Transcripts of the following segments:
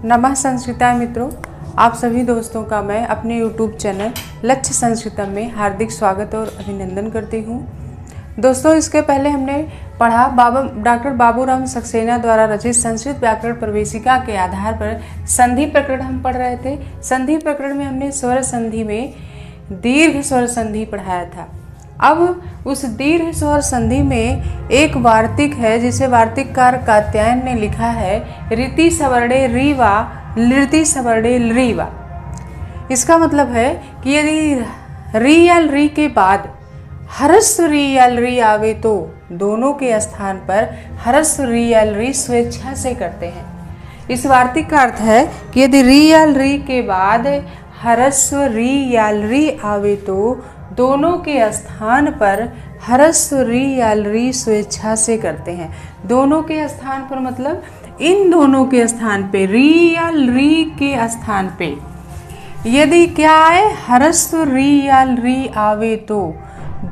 नमः संस्कृताय मित्रों, आप सभी दोस्तों का मैं अपने YouTube चैनल लक्ष्य संस्कृतम में हार्दिक स्वागत और अभिनंदन करती हूँ। दोस्तों, इसके पहले हमने पढ़ा डॉक्टर बाबूराम सक्सेना द्वारा रचित संस्कृत व्याकरण प्रवेशिका के आधार पर संधि प्रकरण हम पढ़ रहे थे। संधि प्रकरण में हमने स्वर संधि में दीर्घ स्वर संधि पढ़ाया था। अब उस दीर्घ स्वर संधि में एक वार्तिक है जिसे वार्तिककार कात्यायन ने लिखा है, रीति सवर्णे रीवा लृति सवर्णे लृवा। इसका मतलब है कि यदि री या री के बाद ह्रस्व री या री आवे तो दोनों के स्थान पर ह्रस्व री या री स्वेच्छा से करते हैं। इस वार्तिक का अर्थ है कि यदि री या री के बाद ह्रस्व री या री आवे तो दोनों के स्थान पर ह्रस्व री या री स्वेच्छा से करते हैं। दोनों के स्थान पर मतलब इन दोनों के स्थान पे, री या री के स्थान पे यदि क्या आए, ह्रस्व री या री आवे तो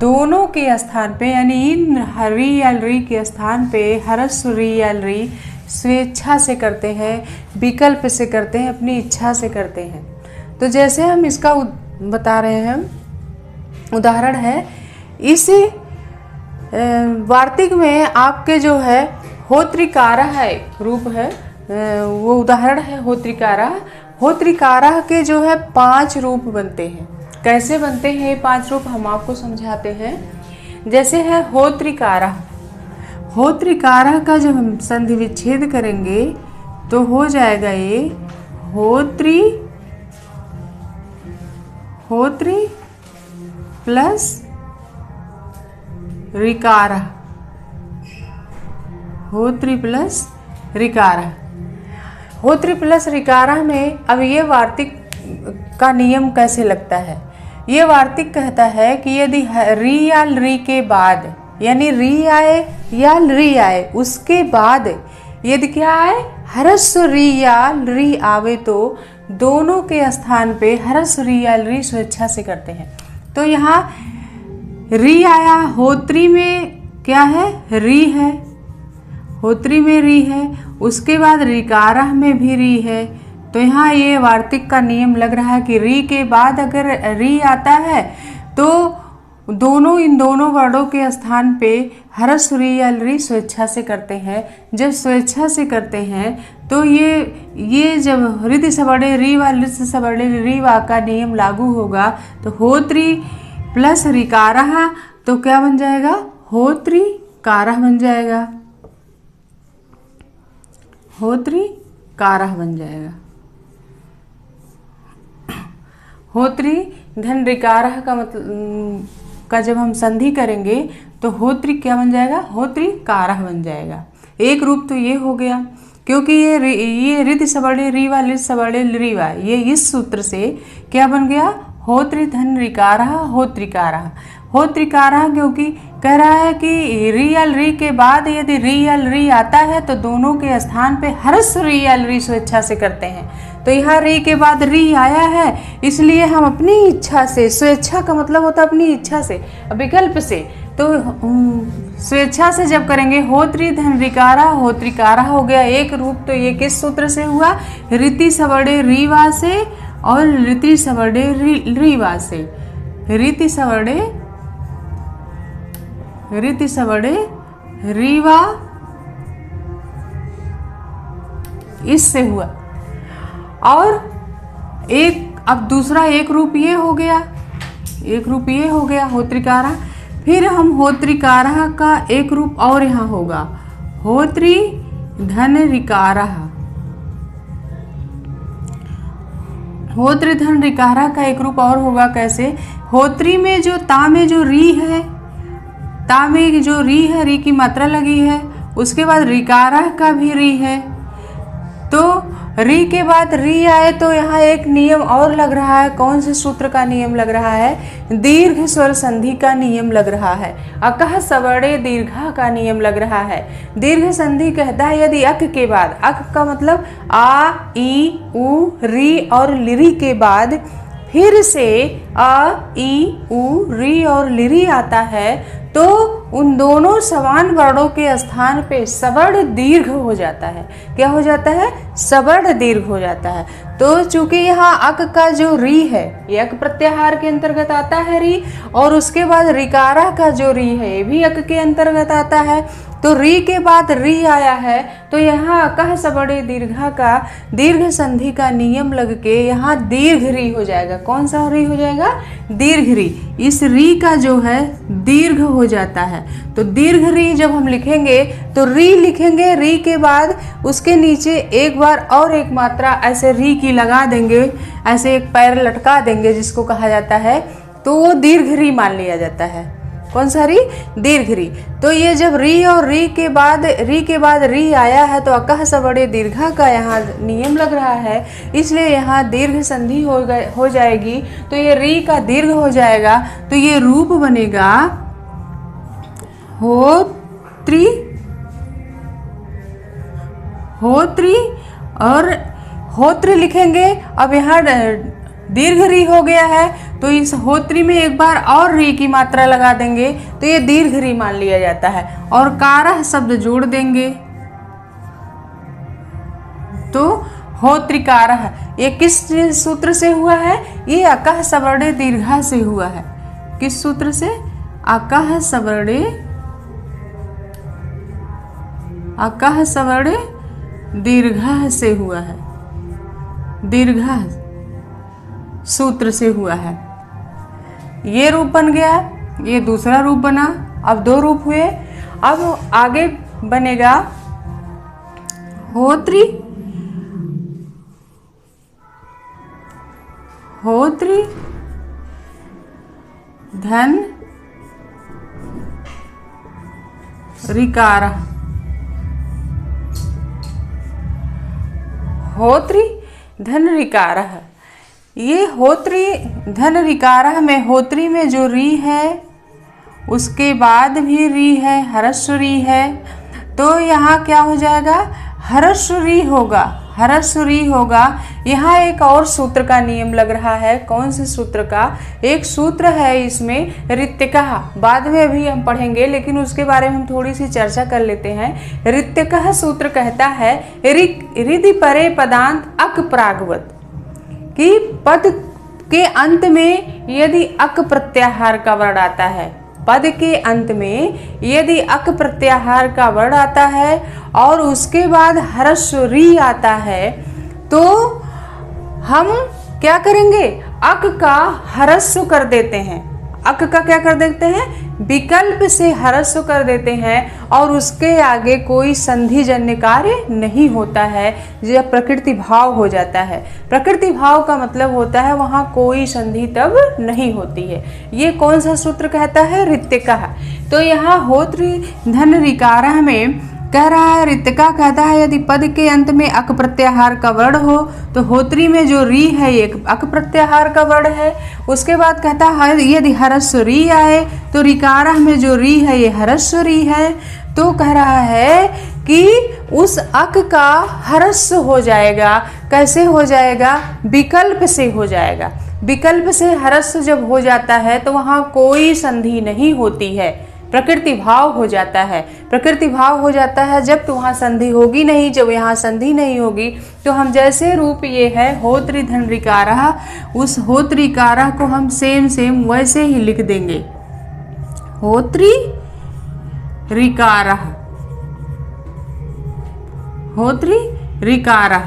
दोनों के स्थान पे यानी इन री या री के स्थान पे ह्रस्व री या री स्वेच्छा से करते हैं, विकल्प से करते हैं, अपनी इच्छा से करते हैं। तो जैसे हम इसका बता रहे हैं, उदाहरण है, इस वार्तिक में आपके जो है होत्रिकारा है रूप है, वो उदाहरण है होत्रिकारा। होत्रिकारा के जो है 5 रूप बनते हैं। कैसे बनते हैं ये 5 रूप हम आपको समझाते हैं। जैसे है होत्रिकारा। होत्रिकारा का जब हम संधि विच्छेद करेंगे तो हो जाएगा ये होत्री प्लस रिकारा, होत्री प्लस रिकारा। होत्री प्लस रिकारा में अब ये वार्तिक का नियम कैसे लगता है। ये वार्तिक कहता है कि यदि री या री के बाद यानी री आए या री आए उसके बाद यदि क्या आए, ह्रस्व री या री आवे तो दोनों के स्थान पे ह्रस्व री या री स्वेच्छा से करते हैं। तो यहाँ री आया, होत्री में क्या है, री है, होत्री में री है, उसके बाद रिकारा में भी री है। तो यहाँ ये वार्तिक का नियम लग रहा है कि री के बाद अगर री आता है तो इन दोनों वर्णों के स्थान पे ह्रस्व री या री स्वेच्छा से करते हैं। जब स्वेच्छा से करते हैं तो ये जब रीति सवर्णे रीवा लृति सवर्णे रीवा का नियम लागू होगा तो होत्री प्लस रिकारा तो क्या बन जाएगा, होत्री कारह बन जाएगा, होत्री कारह बन जाएगा। होत्री धन रिकारह का मतलब का जब हम संधि करेंगे तो होत्री क्या बन जाएगा, होत्री कारह बन जाएगा। एक रूप तो ये हो गया, क्योंकि ये रीति सवर्णे रीवा लृति सवर्णे रीवा, ये इस सूत्र से क्या बन गया, होत्री धन रिकारह होत्रिकारह। होत्रिकारह क्योंकि कह रहा है कि री या री के बाद यदि री या री आता है तो दोनों के स्थान पे ह्रस्व री या री स्वेच्छा से करते हैं। तो यहाँ री के बाद री आया है, इसलिए हम अपनी इच्छा से, स्वेच्छा का मतलब होता है अपनी इच्छा से, विकल्प से, तो स्वेच्छा से जब करेंगे होत्री धन रिकारा होत्रिकारा हो गया एक रूप। तो ये किस सूत्र से हुआ, रीति सवर्णे रीवा से और रीति सवर्णे रीवा से, रीति सवर्णे रीवा इससे हुआ। और अब दूसरा एक रूप ये हो गया, होत्रिकारा। फिर हम होत्रिकारा का एक रूप और यहाँ होगा, होत्री धन रिकारा। होत्री धन रिकारा का एक रूप और होगा, कैसे, होत्री में जो ता में जो री है, ता में जो री है, री की मात्रा लगी है, उसके बाद रिकारा का भी री है। तो री के बाद री आए तो यहाँ एक नियम और लग रहा है। कौन से सूत्र का नियम लग रहा है, दीर्घ स्वर संधि का नियम लग रहा है, अकह सवर्णे दीर्घा का नियम लग रहा है। दीर्घ संधि कहता है यदि अक के बाद, अक का मतलब आ ई उ री और लिरी के बाद फिर से अ ई उ री और लिरी आता है तो उन दोनों समान वर्णों के स्थान पे सवर्ण दीर्घ हो जाता है। क्या हो जाता है? सवर्ण दीर्घ हो जाता है। तो चूंकि यहाँ अक का जो री है ये अक प्रत्याहार के अंतर्गत आता है री, और उसके बाद रिकारा का जो री है ये भी अक के अंतर्गत आता है। तो री के बाद री आया है, तो यहाँ अकह सबड़े दीर्घा का दीर्घ संधि का नियम लग के यहाँ दीर्घ री हो जाएगा। कौन सा री हो जाएगा? दीर्घ री। इस री का जो है दीर्घ हो जाता है। तो दीर्घ री जब हम लिखेंगे तो री लिखेंगे, री के बाद उसके नीचे एक बार और एक मात्रा ऐसे री की लगा देंगे, ऐसे एक पैर लटका देंगे जिसको कहा जाता है, तो वो दीर्घ री मान लिया जाता है। कौन सा री? दीर्घ री। तो ये जब री और री के बाद री आया है तो अकह सबड़े दीर्घा का यहाँ नियम लग रहा है, इसलिए यहाँ दीर्घ संधि हो जाएगी। तो ये री का दीर्घ हो जाएगा, तो ये रूप बनेगा होत्री, होत्री, और होत्र लिखेंगे। अब यहाँ दीर्घ री हो गया है, तो इस होत्री में एक बार और री की मात्रा लगा देंगे तो ये दीर्घ री मान लिया जाता है, और कारह शब्द जोड़ देंगे तो होत्रिकारह। ये किस सूत्र से हुआ है? ये अकह सवर्णे दीर्घा से हुआ है। किस सूत्र से? अकह सवर्णे दीर्घा से हुआ है, दीर्घा सूत्र से हुआ है। ये रूप बन गया, ये दूसरा रूप बना। अब दो रूप हुए। अब आगे बनेगा होत्री, होत्री धन रिकारा, होत्री धन रिकारा। ये होत्री धन रिकारा में होत्री में जो री है उसके बाद भी री है, हरस्व री है, तो यहाँ क्या हो जाएगा? हरस्व री होगा, हरस्व री होगा। यहाँ एक और सूत्र का नियम लग रहा है। कौन से सूत्र का? एक सूत्र है इसमें ऋत्यकः, बाद में भी हम पढ़ेंगे, लेकिन उसके बारे में हम थोड़ी सी चर्चा कर लेते हैं। ऋत्यकः सूत्र कहता है रिधि परे पदांत अक प्रागवत, कि पद के अंत में यदि अक प्रत्याहार का वर्ण आता है, पद के अंत में यदि अक प्रत्याहार का वर्ण आता है और उसके बाद हरस्व री आता है, तो हम क्या करेंगे? अक का हरस्व कर देते हैं। अक का क्या कर देते हैं? विकल्प से हरस्व कर देते हैं, और उसके आगे कोई संधि जन्य कार्य नहीं होता है जब प्रकृति भाव हो जाता है। प्रकृति भाव का मतलब होता है वहाँ कोई संधि तब नहीं होती है। ये कौन सा सूत्र कहता है? ऋत्यकः। तो यहाँ होत्री धन रिकारा में कह रहा है, ऋत्यका कहता है यदि पद के अंत में अक प्रत्याहार का वर्ण हो तो होत्री में जो री है ये अक प्रत्याहार का वर्ण है। उसके बाद कहता है यदि हरस्व री आए तो रिकारा में जो री है ये हरस्व री है। तो कह रहा है कि उस अक का हरस्व हो जाएगा। कैसे हो जाएगा? विकल्प से हो जाएगा। विकल्प से हरस्व जब हो जाता है तो वहाँ कोई संधि नहीं होती है, प्रकृति भाव हो जाता है। प्रकृति भाव हो जाता है जब तो वहाँ संधि होगी नहीं। जब यहाँ संधि नहीं होगी तो हम जैसे रूप ये है होत्री धन रिकारा, उस होत्रिकारा को हम सेम वैसे ही लिख देंगे, होत्री रिकारा, होत्री रिकारा।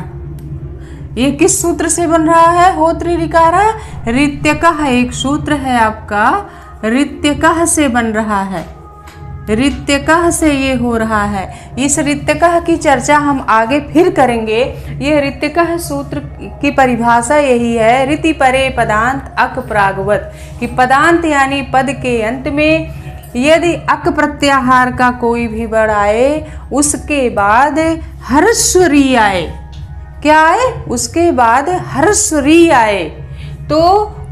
ये किस सूत्र से बन रहा है? होत्री रिकारा ऋत्यकः एक सूत्र है आपका, ऋत्यकः से बन रहा है, ऋत्यकः से ये हो रहा है। इस ऋत्यकः की चर्चा हम आगे फिर करेंगे। ये ऋत्यकः सूत्र की परिभाषा यही है, ऋति परे पदांत अक प्रागवत, कि पदांत यानी पद के अंत में यदि अक प्रत्याहार का कोई भी वर्ण आए उसके बाद हरस्व री आए। क्या आए? उसके बाद हरस्व री आए तो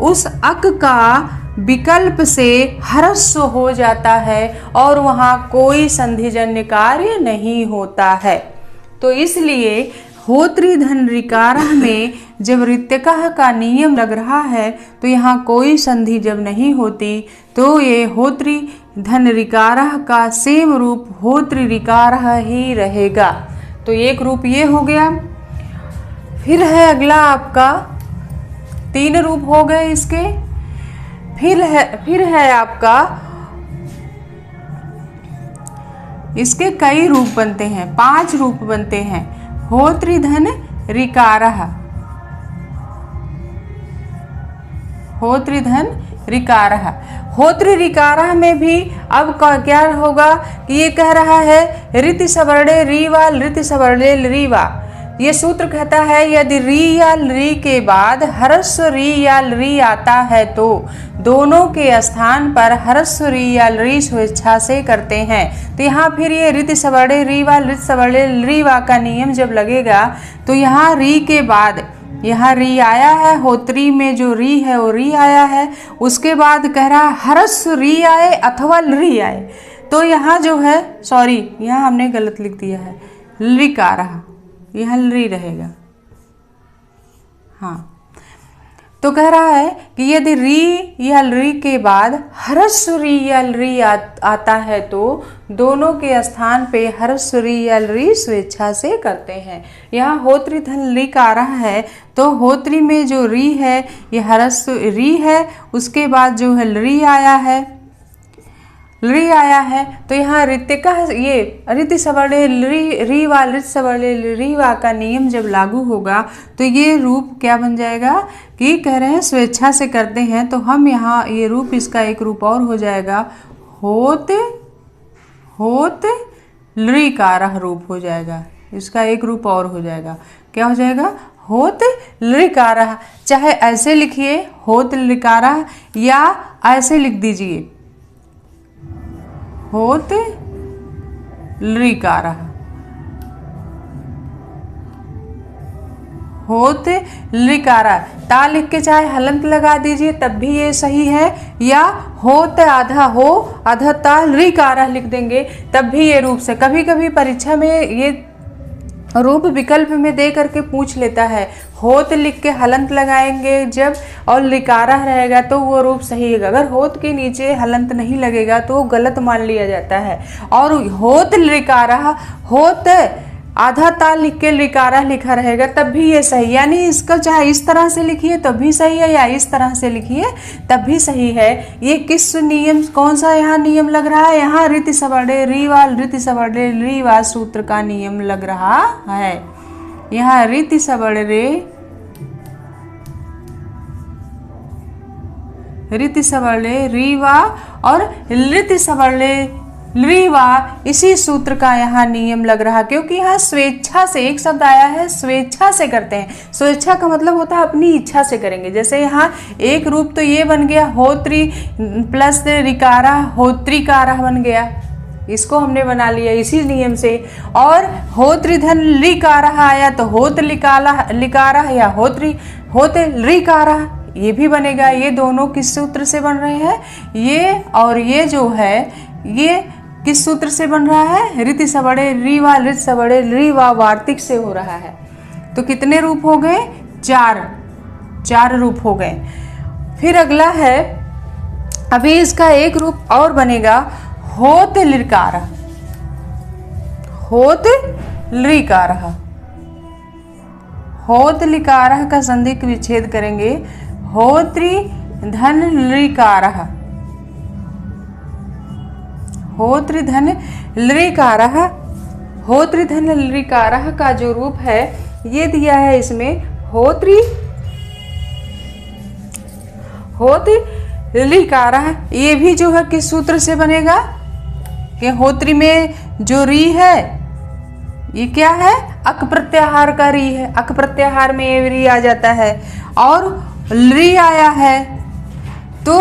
उस अक का विकल्प से हरस्व हो जाता है और वहाँ कोई संधिजन्य कार्य नहीं होता है। तो इसलिए होत्री धन रिकारा में जब ऋत्यकः का नियम लग रहा है तो यहाँ कोई संधि जब नहीं होती तो ये होत्री धन ऋकारः का सेम रूप होतृ ऋकारः ही रहेगा। तो एक रूप ये हो गया। फिर है अगला आपका 3 रूप हो गए इसके। फिर है आपका इसके कई रूप बनते हैं, 5 रूप बनते हैं। होतृ धन ऋकारः, होतृ धन ऋकारः। होतृ ऋकारः में भी अब क्या होगा कि ये कह रहा है ऋति सवर्णे रीवा ऋति सवर्णे रीवा। ये सूत्र कहता है यदि री या री के बाद ह्रस्व री या री आता है तो दोनों के स्थान पर ह्रस्व री या री स्वेच्छा से करते हैं। तो यहाँ फिर ये ऋति सवर्णे रीवा ऋति सवर्णे रीवा का नियम जब लगेगा तो यहाँ री के बाद यहाँ री आया है, होत्री में जो री है वो री आया है, उसके बाद कह रहा ह्रस्व री आए अथवा री आए। तो यहाँ जो है सॉरी यहाँ हमने गलत लिख दिया है, ऋकारः, यहाँ री रहेगा। हाँ, तो कह रहा है कि यदि री या री के बाद ह्रस्व री या री आता है तो दोनों के स्थान पे ह्रस्व री या री स्वेच्छा से करते हैं। यहाँ होतृ धन ऋकारः है तो होतृ में जो री है ये ह्रस्व री है, उसके बाद जो है री आया है, री आया है। तो यहाँ ऋतिका ये ऋति सवर्णे रीवा ऋत सवर्णे रीवा का नियम जब लागू होगा तो ये रूप क्या बन जाएगा कि कह रहे हैं स्वेच्छा से करते हैं। तो हम यहाँ ये रूप इसका एक रूप और हो जाएगा, होत ऋकारः रूप हो जाएगा। इसका एक रूप और हो जाएगा, क्या हो जाएगा, होत ऋकारः। चाहे ऐसे लिखिए होत ऋकारः या ऐसे लिख दीजिए होत ऋकारः, होत ऋकारः। ता लिख के चाहे हलंत लगा दीजिए तब भी ये सही है, या होत आधा हो आधा ता ऋकारः लिख देंगे तब भी ये रूप से। कभी कभी परीक्षा में ये रूप विकल्प में दे करके पूछ लेता है, होत लिख के हलंत लगाएंगे जब और ऋकारः रहेगा तो वो रूप सही है। अगर होत के नीचे हलंत नहीं लगेगा तो वो गलत मान लिया जाता है। और होत ऋकारः, होत आधा ताल लिख के ऋकारः लिखा रहेगा तब भी ये सही, यानी इसको चाहे इस तरह से लिखिए तब भी सही है या इस तरह से लिखिए तब भी सही है। ये किस नियम, कौन सा यहाँ नियम लग रहा है, यहाँ ऋति सवर्णे रीवा ऋति सवर्णे रीवा सूत्र का नियम लग रहा है। यहाँ ऋति सवर्णे रीवा और ऋति सवर्णे रीवा इसी सूत्र का यहाँ नियम लग रहा, क्योंकि यहाँ स्वेच्छा से एक शब्द आया है, स्वेच्छा से करते हैं। स्वेच्छा का मतलब होता है अपनी इच्छा से करेंगे। जैसे यहाँ एक रूप तो ये बन गया होतृ प्लस ऋकारः, होतृकारः बन गया, इसको हमने बना लिया इसी नियम से। और होतृ धन ऋकारः आया तो होत ऋकारः या होत ऋकारः ये भी बनेगा। ये दोनों किस सूत्र से बन रहे हैं, ये और ये जो है ये किस सूत्र से बन रहा है, ऋति सवर्णे रीवा ऋत सवर्णे रीवा वार्तिक से हो रहा है। तो कितने रूप हो गए, 4 रूप हो गए। फिर अगला है, अभी इसका एक रूप और बनेगा, होत ऋकारः, होत ऋकारः। होत ऋकारः का संधि विच्छेद करेंगे, होतृ धन ऋकारः, होतृ धन ऋकारः। होतृ धन ऋकारः का जो रूप है ये दिया है इसमें, होतृ ऋकारः। ये भी जो है किस सूत्र से बनेगा कि होतृ में जो री है ये क्या है, अक प्रत्याहार का री है, अक प्रत्याहार में ये री आ जाता है और री आया है। तो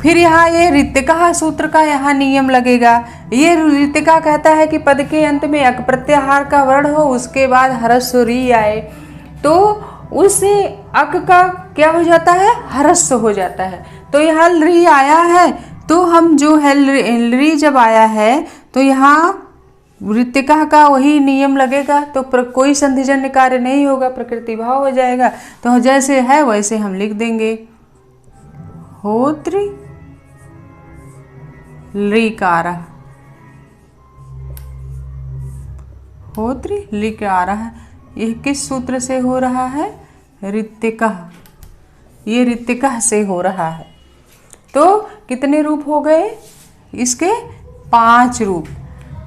फिर यहाँ ये ऋतिका सूत्र का यहाँ नियम लगेगा। ये ऋतिका कहता है कि पद के अंत में अक प्रत्याहार का वर्ण हो, उसके बाद ह्रस्व री आए तो उस अक का क्या हो जाता है, ह्रस्व हो जाता है। तो यहाँ री आया है तो हम जो है री जब आया है तो यहाँ ऋतिका का वही नियम लगेगा, तो कोई संधिजन्य कार्य नहीं होगा, प्रकृति भाव हो जाएगा। तो जैसे है वैसे हम लिख देंगे, होतृ लिकारः, होतृ लिकारः। यह किस सूत्र से हो रहा है? ऋत्विकः, ये ऋत्विकः से हो रहा है। तो कितने रूप हो गए इसके? 5 रूप।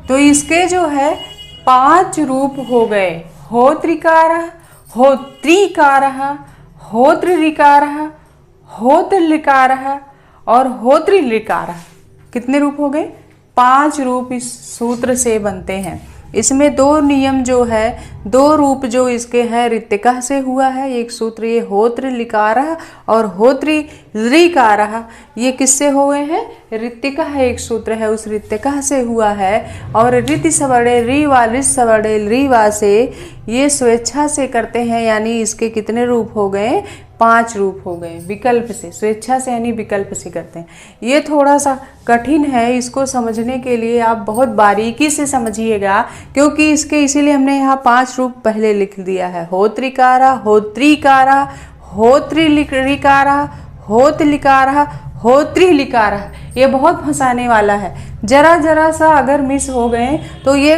तो इसके जो है 5 रूप हो गए। होत्रिकारः, होत्रीकारः, होतृऋकारः, होतृलिकारः और होतृलिकारः। कितने रूप हो गए? 5 रूप इस सूत्र से बनते हैं। इसमें 2 नियम जो है, 2 रूप जो इसके हैं ऋत्विकः से हुआ है। एक सूत्र ये होतृलिकारः और होतृऋकारः, ये किससे हुए हैं? ऋत्विकः एक सूत्र है, उस ऋत्विकः से हुआ है। और ऋति सवर्णे रीवा, ऋत सवर्णे रीवा से ये स्वेच्छा से करते हैं, यानी इसके कितने रूप हो गए? 5 रूप हो गए। विकल्प से, स्वेच्छा से यानी विकल्प से करते हैं। ये थोड़ा सा कठिन है, इसको समझने के लिए आप बहुत बारीकी से समझिएगा, क्योंकि इसके इसीलिए हमने यहाँ 5 रूप पहले लिख दिया है। होत्रिकारा, होत्रीकारा, होतृलिकारा, होतलिकारा, होतृलिकारा। ये बहुत फंसाने वाला है। जरा जरा सा अगर मिस हो गए तो ये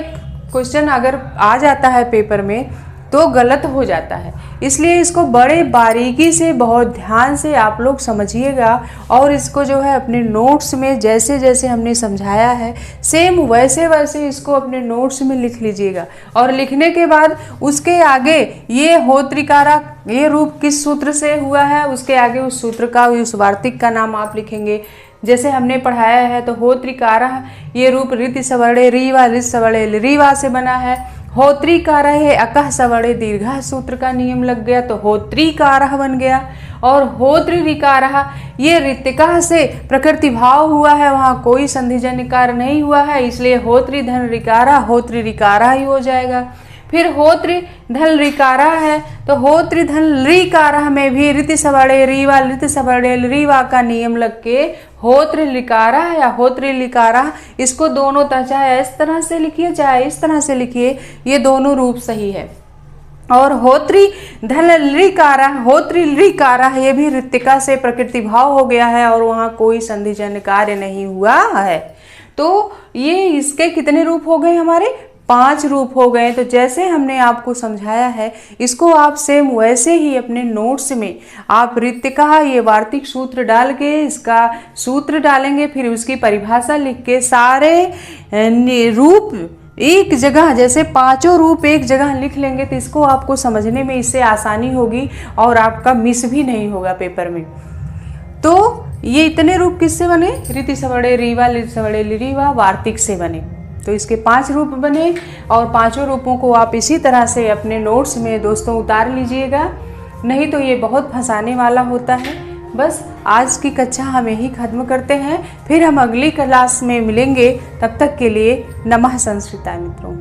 क्वेश्चन अगर आ जाता है पेपर में तो गलत हो जाता है। इसलिए इसको बड़े बारीकी से, बहुत ध्यान से आप लोग समझिएगा और इसको जो है अपने नोट्स में जैसे जैसे हमने समझाया है सेम वैसे वैसे इसको अपने नोट्स में लिख लीजिएगा। और लिखने के बाद उसके आगे ये होत्रिकारा ये रूप किस सूत्र से हुआ है, उसके आगे उस सूत्र का, उस वार्तिक का नाम आप लिखेंगे। जैसे हमने पढ़ाया है तो होत्रिकारः ये रूप ऋति सवर्णे रीवा, ऋत सवर्णे रीवा से बना है। होत्रीकारः है अकः सवर्णे दीर्घः सूत्र का नियम लग गया तो होत्रीकारः बन गया। और होतृऋकारः ये ऋत्विकः से प्रकृति भाव हुआ है, वहाँ कोई संधिजन्यकार नहीं हुआ है, इसलिए होतृ धन ऋकारः होतृऋकारः ही हो जाएगा। फिर होतृ धन ऋकारः है तो होतृ धन ऋकारः में भी ऋति सवर्णे रीवा, ऋत सवर्णे रीवा का नियम लग के होतृ लिकारः या होतृ लिकारः, इसको दोनों तरह, चाहे इस तरह से लिखिए चाहे इस तरह से लिखिए, ये दोनों रूप सही है। और होतृ धन ऋकारः, होतृ ऋकारः ये भी ऋत्विका से प्रकृति भाव हो गया है और वहाँ कोई संधिजन्य कार्य नहीं हुआ है। तो ये इसके कितने रूप हो गए? हमारे 5 रूप हो गए। तो जैसे हमने आपको समझाया है इसको आप सेम वैसे ही अपने नोट्स में आप ऋत्विकः ये वार्तिक सूत्र डाल के इसका सूत्र डालेंगे, फिर उसकी परिभाषा लिख के सारे रूप एक जगह, जैसे 5 रूप एक जगह लिख लेंगे तो इसको आपको समझने में इससे आसानी होगी और आपका मिस भी नहीं होगा पेपर में। तो ये इतने रूप किससे बने? ऋति सवर्णे रीवा, ऋत सवर्णे रीवा वार्तिक से बने। तो इसके 5 रूप बने और 5 रूपों को आप इसी तरह से अपने नोट्स में दोस्तों उतार लीजिएगा, नहीं तो ये बहुत फंसाने वाला होता है। बस आज की कक्षा हम यही खत्म करते हैं, फिर हम अगली क्लास में मिलेंगे। तब तक के लिए नमः संस्कृताय मित्रों।